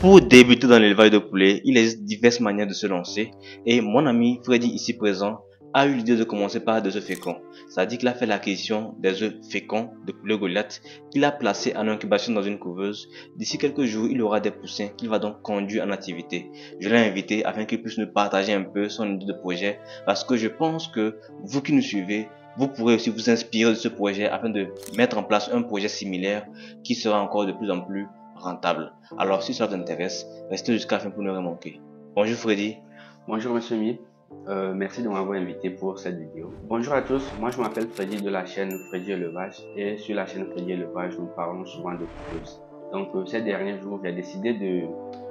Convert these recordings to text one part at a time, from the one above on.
Pour débuter dans l'élevage de poulets, il existe diverses manières de se lancer et mon ami Freddy ici présent a eu l'idée de commencer par des œufs féconds. C'est-à-dire qu'il a fait l'acquisition des œufs féconds de poulet Goliath qu'il a placés en incubation dans une couveuse. D'ici quelques jours, il aura des poussins qu'il va donc conduire en activité. Je l'ai invité afin qu'il puisse nous partager un peu son idée de projet parce que je pense que vous qui nous suivez, vous pourrez aussi vous inspirer de ce projet afin de mettre en place un projet similaire qui sera encore de plus en plus rentable. Alors si ça t'intéresse, restez jusqu'à la fin pour ne rien manquer. Bonjour Freddy. Bonjour Monsieur Mib, merci de m'avoir invité pour cette vidéo. Bonjour à tous, moi je m'appelle Freddy de la chaîne Freddy Élevage et sur la chaîne Freddy Élevage nous parlons souvent de couveuses. Donc ces derniers jours j'ai décidé de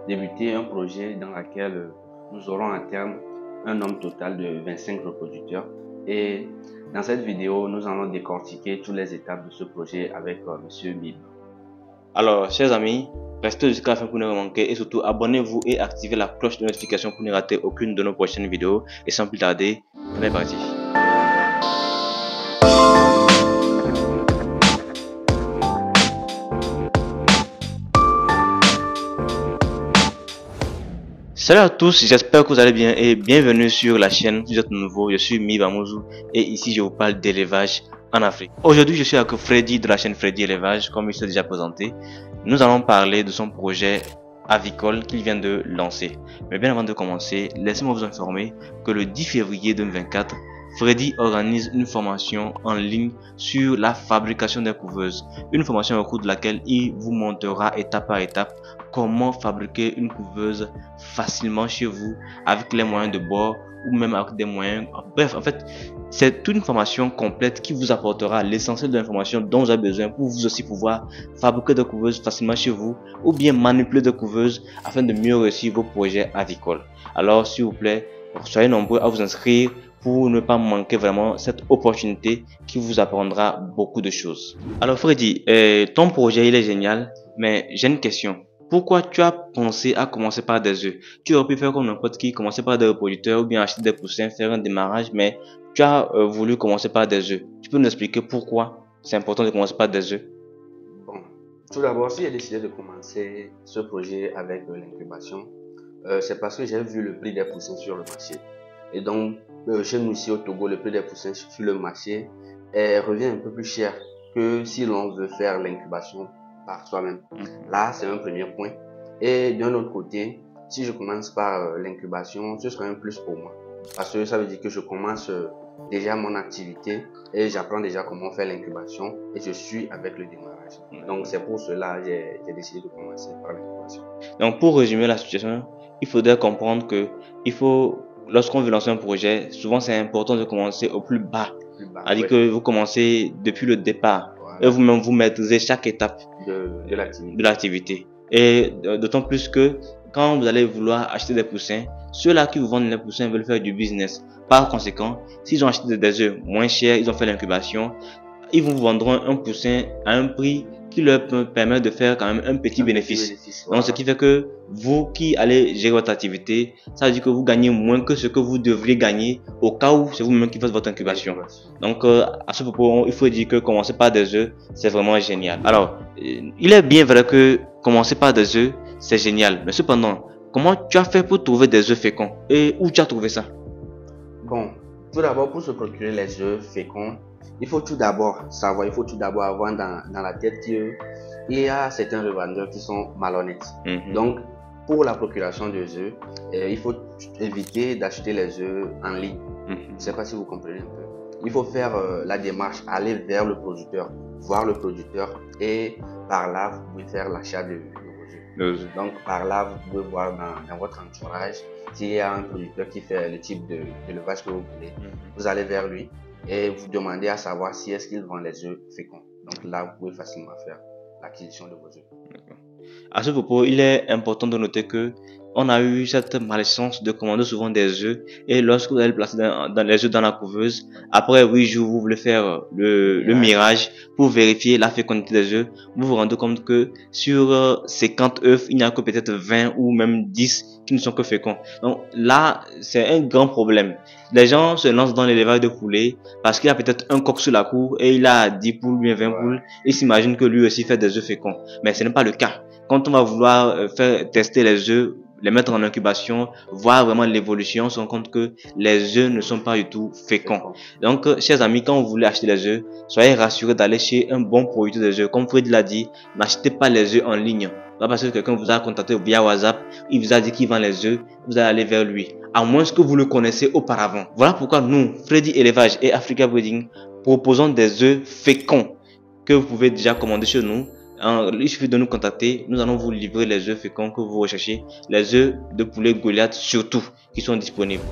débuter un projet dans lequel nous aurons à terme un nombre total de 25 reproducteurs et dans cette vidéo nous allons décortiquer toutes les étapes de ce projet avec Monsieur Mib. Alors, chers amis, restez jusqu'à la fin pour ne rien manquer et surtout abonnez-vous et activez la cloche de notification pour ne rater aucune de nos prochaines vidéos. Et sans plus tarder, on est parti. Salut à tous, j'espère que vous allez bien et bienvenue sur la chaîne. Si vous êtes nouveau, je suis Mib Amouzou et ici je vous parle d'élevage en Afrique. Aujourd'hui, je suis avec Freddy de la chaîne Freddy Élevage, comme il s'est déjà présenté. Nous allons parler de son projet avicole qu'il vient de lancer. Mais bien avant de commencer, laissez-moi vous informer que le 10 février 2024, Freddy organise une formation en ligne sur la fabrication des couveuses. Une formation au cours de laquelle il vous montrera étape par étape comment fabriquer une couveuse facilement chez vous avec les moyens de bord ou même avec des moyens. Bref, en fait, c'est une formation complète qui vous apportera l'essentiel de l'information dont vous avez besoin pour vous aussi pouvoir fabriquer des couveuses facilement chez vous ou bien manipuler des couveuses afin de mieux réussir vos projets avicoles. Alors, s'il vous plaît, soyez nombreux à vous inscrire pour ne pas manquer vraiment cette opportunité qui vous apprendra beaucoup de choses. Alors Freddy, ton projet il est génial, mais j'ai une question. Pourquoi tu as pensé à commencer par des œufs? Tu aurais pu faire comme n'importe qui, commencer par des reproducteurs ou bien acheter des poussins, faire un démarrage, mais tu as voulu commencer par des œufs. Tu peux nous expliquer pourquoi c'est important de commencer par des œufs? Bon, tout d'abord, si j'ai décidé de commencer ce projet avec l'incubation, c'est parce que j'ai vu le prix des poussins sur le marché. Et donc, chez nous ici au Togo, le prix des poussins sur le marché revient un peu plus cher que si l'on veut faire l'incubation par soi-même. Là, c'est un premier point. Et d'un autre côté, si je commence par l'incubation, ce sera un plus pour moi. Parce que ça veut dire que je commence déjà mon activité et j'apprends déjà comment faire l'incubation et je suis avec le démarrage. Donc, c'est pour cela que j'ai décidé de commencer par l'incubation. Donc, pour résumer la situation, il faudrait comprendre que lorsqu'on veut lancer un projet, souvent c'est important de commencer au plus bas. C'est-à-dire que vous commencez depuis le départ. Voilà. Et vous-même vous maîtrisez chaque étape de l'activité. Et d'autant plus que quand vous allez vouloir acheter des poussins, ceux-là qui vous vendent les poussins veulent faire du business. Par conséquent, s'ils ont acheté des œufs moins chers, ils ont fait l'incubation, ils vous vendront un poussin à un prix qui leur permet de faire quand même un petit bénéfice. Voilà. Donc, ce qui fait que vous qui allez gérer votre activité, ça veut dire que vous gagnez moins que ce que vous devriez gagner au cas où c'est vous-même qui faites votre incubation. Donc, à ce propos, il faut dire que commencer par des œufs, c'est vraiment génial. Alors, il est bien vrai que commencer par des œufs, c'est génial. Mais cependant, comment tu as fait pour trouver des œufs féconds et où tu as trouvé ça? Bon, tout d'abord, pour se procurer les œufs féconds, il faut tout d'abord avoir dans la tête qu'il y a certains revendeurs qui sont malhonnêtes. Donc, pour la procuration des œufs, il faut éviter d'acheter les œufs en ligne. Je ne sais pas si vous comprenez un peu. Il faut faire la démarche, aller vers le producteur, voir le producteur et par là, vous pouvez faire l'achat de vos œufs. Donc, par là, vous pouvez voir dans votre entourage s'il y a un producteur qui fait le type d'élevage que vous voulez. Vous allez vers lui et vous demandez à savoir si est-ce qu'il vend les œufs féconds. Donc là, vous pouvez facilement faire l'acquisition de vos œufs. À ce propos, il est important de noter que on a eu cette malchance de commander souvent des œufs et lorsque vous allez placer dans les œufs dans la couveuse, après 8 jours, vous voulez faire le mirage pour vérifier la fécondité des œufs, vous vous rendez compte que sur 50 œufs, il n'y a que peut-être 20 ou même 10 qui ne sont que féconds. Donc là, c'est un grand problème. Les gens se lancent dans l'élevage de poulets parce qu'il y a peut-être un coq sur la cour et il a 10 poules ou bien 20 poules. Ils s'imaginent que lui aussi fait des œufs féconds. Mais ce n'est pas le cas. quand on va vouloir faire tester les œufs, les mettre en incubation, voir vraiment l'évolution, on se rend compte que les œufs ne sont pas du tout féconds. Donc, chers amis, quand vous voulez acheter les œufs, soyez rassurés d'aller chez un bon producteur des œufs. Comme Fred l'a dit, n'achetez pas les œufs en ligne. Pas parce que quelqu'un vous a contacté via WhatsApp, il vous a dit qu'il vend les œufs, vous allez aller vers lui. À moins que vous le connaissez auparavant. Voilà pourquoi nous, Freddy Élevage et Africa Breeding, proposons des œufs féconds que vous pouvez déjà commander chez nous. Il suffit de nous contacter, nous allons vous livrer les œufs féconds que vous recherchez, les œufs de poulet Goliath surtout, qui sont disponibles.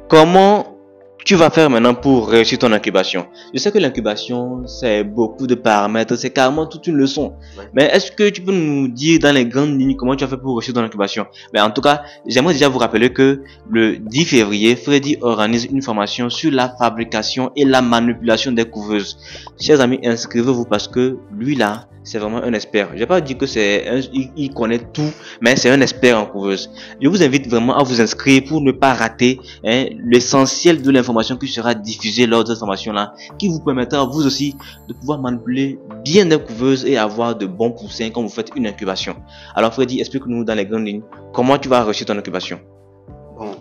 Comment tu vas faire maintenant pour réussir ton incubation? Je sais que l'incubation, c'est beaucoup de paramètres, c'est carrément toute une leçon. Mais est-ce que tu peux nous dire dans les grandes lignes comment tu as fait pour réussir ton incubation? Mais en tout cas, j'aimerais déjà vous rappeler que le 10 février, Freddy organise une formation sur la fabrication et la manipulation des couveuses. Chers amis, inscrivez-vous parce que lui là, c'est vraiment un expert. Je vais pas dire que il connaît tout, mais c'est un expert en couveuse. Je vous invite vraiment à vous inscrire pour ne pas rater l'essentiel de l'information qui sera diffusée lors de cette formation-là, qui vous permettra vous aussi de pouvoir manipuler bien des couveuses et avoir de bons poussins quand vous faites une incubation. Alors Freddy, explique-nous dans les grandes lignes comment tu vas réussir ton incubation. Bon,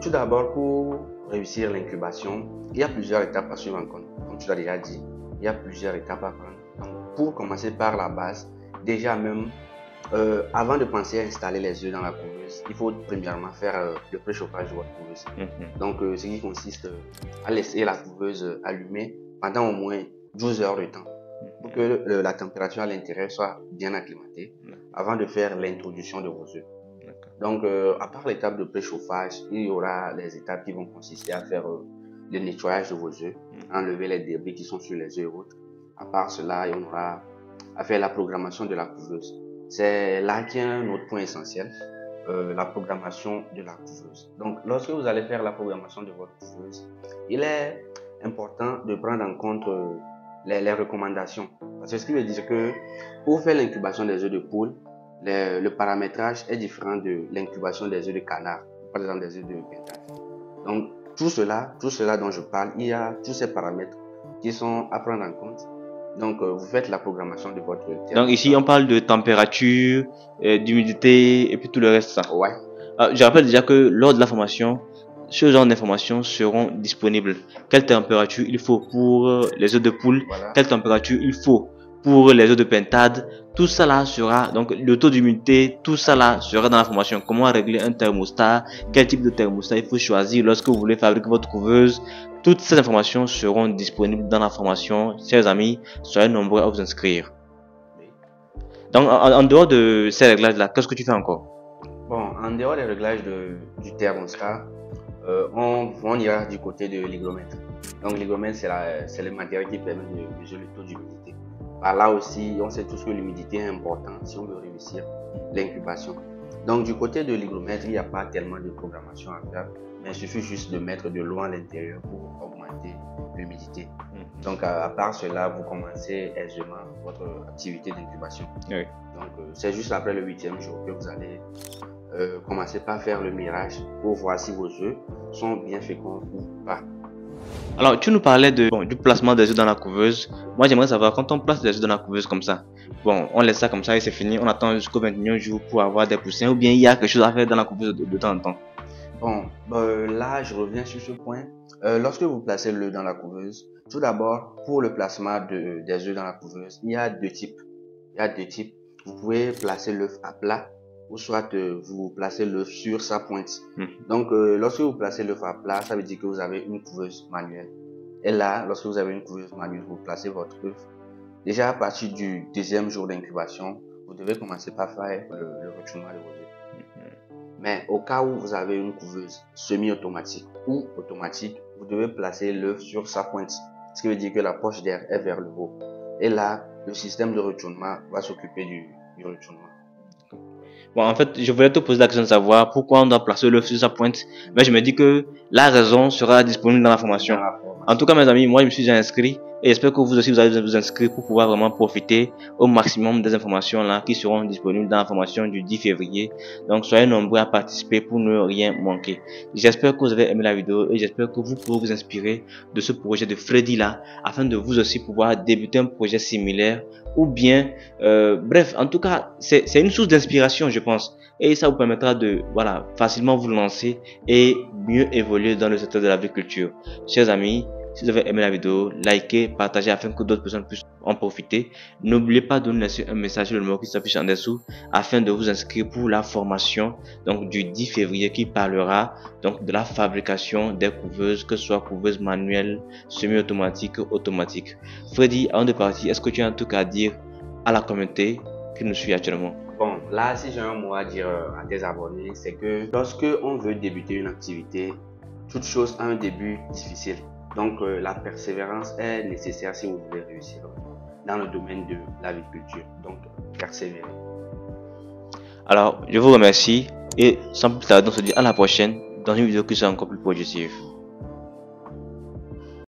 tout d'abord, pour réussir l'incubation, il y a plusieurs étapes à suivre en compte. Comme tu l'as déjà dit, il y a plusieurs étapes à prendre. Donc, pour commencer par la base, déjà même, avant de penser à installer les œufs dans la couveuse, il faut premièrement faire le préchauffage de votre couveuse. Donc, ce qui consiste à laisser la couveuse allumée pendant au moins 12 heures de temps pour que la température à l'intérieur soit bien acclimatée avant de faire l'introduction de vos œufs. Donc, à part l'étape de préchauffage, il y aura les étapes qui vont consister à faire le nettoyage de vos œufs, enlever les débris qui sont sur les œufs et autres. À part cela, on aura à faire la programmation de la couveuse. C'est là qu'il y a un autre point essentiel, la programmation de la couveuse. Donc, lorsque vous allez faire la programmation de votre couveuse, il est important de prendre en compte les recommandations. Parce que ce qui veut dire que pour faire l'incubation des œufs de poule, le paramétrage est différent de l'incubation des œufs de canard, par exemple des œufs de pentade. Donc, tout cela dont je parle, il y a tous ces paramètres qui sont à prendre en compte. Donc, vous faites la programmation de votre terre. Donc ici, on parle de température, d'humidité et puis tout le reste. Ça. Ouais. Je rappelle déjà que lors de la formation, ce genre d'informations seront disponibles. Quelle température il faut pour les œufs de poule, quelle température il faut pour les œufs de pentade. Tout ça là sera, donc le taux d'humidité, tout ça là sera dans la formation. Comment régler un thermostat, quel type de thermostat il faut choisir lorsque vous voulez fabriquer votre couveuse. Toutes ces informations seront disponibles dans la formation. Chers amis, soyez nombreux à vous inscrire. Donc, en dehors de ces réglages-là, qu'est-ce que tu fais encore? Bon, en dehors des réglages du thermostat, on ira du côté de l'hygromètre. Donc, l'hygromètre, c'est le matériel qui permet de mesurer le taux d'humidité. Par là aussi, on sait tous que l'humidité est importante si on veut réussir l'incubation. Donc, du côté de l'hygromètre, il n'y a pas tellement de programmation à faire. Mais il suffit juste de mettre de l'eau à l'intérieur pour augmenter l'humidité. Donc, à part cela, vous commencez aisément votre activité d'incubation. Oui. Donc, c'est juste après le 8e jour que vous allez commencer par faire le mirage pour voir si vos œufs sont bien féconds ou pas. Alors, tu nous parlais du placement des œufs dans la couveuse. Moi, j'aimerais savoir, quand on place les œufs dans la couveuse comme ça, bon, on laisse ça comme ça et c'est fini, on attend jusqu'au 21e jour pour avoir des poussins, ou bien il y a quelque chose à faire dans la couveuse de temps en temps? Bon, là, je reviens sur ce point. Lorsque vous placez l'œuf dans la couveuse, tout d'abord, pour le placement des œufs dans la couveuse, il y a deux types. Vous pouvez placer l'œuf à plat, ou soit vous placez l'œuf sur sa pointe. Donc, lorsque vous placez l'œuf à plat, ça veut dire que vous avez une couveuse manuelle. Et là, lorsque vous avez une couveuse manuelle, vous placez votre œuf. Déjà, à partir du 2e jour d'incubation, vous devez commencer par faire le retournement de vos œufs. Mais au cas où vous avez une couveuse semi-automatique ou automatique, vous devez placer l'œuf sur sa pointe. Ce qui veut dire que la poche d'air est vers le haut. Et là, le système de retournement va s'occuper du retournement. Bon, en fait, je voulais te poser la question de savoir pourquoi on doit placer l'œuf sur sa pointe. Mais je me dis que la raison sera disponible dans la formation. En tout cas, mes amis, moi, je me suis déjà inscrit Et j'espère que vous aussi vous allez vous inscrire pour pouvoir vraiment profiter au maximum des informations là qui seront disponibles dans la formation du 10 février. Donc soyez nombreux à participer pour ne rien manquer. J'espère que vous avez aimé la vidéo et j'espère que vous pourrez vous inspirer de ce projet de Freddy là afin de vous aussi pouvoir débuter un projet similaire ou bien bref, en tout cas c'est une source d'inspiration, je pense, et ça vous permettra de facilement vous lancer et mieux évoluer dans le secteur de l'agriculture. Chers amis, si vous avez aimé la vidéo, likez, partagez afin que d'autres personnes puissent en profiter. N'oubliez pas de nous laisser un message sur le numéro qui s'affiche en dessous afin de vous inscrire pour la formation donc du 10 février qui parlera donc de la fabrication des couveuses, que ce soit couveuses manuelles, semi-automatiques, automatiques. Freddy, avant de partir, est-ce que tu as un truc à dire à la communauté qui nous suit actuellement? Bon, là, si j'ai un mot à dire à tes abonnés, c'est que lorsque on veut débuter une activité, toute chose a un début difficile. Donc, la persévérance est nécessaire si vous voulez réussir dans le domaine de l'agriculture. Donc, persévérer. Alors, je vous remercie et sans plus tarder, on se dit à la prochaine dans une vidéo qui sera encore plus productive.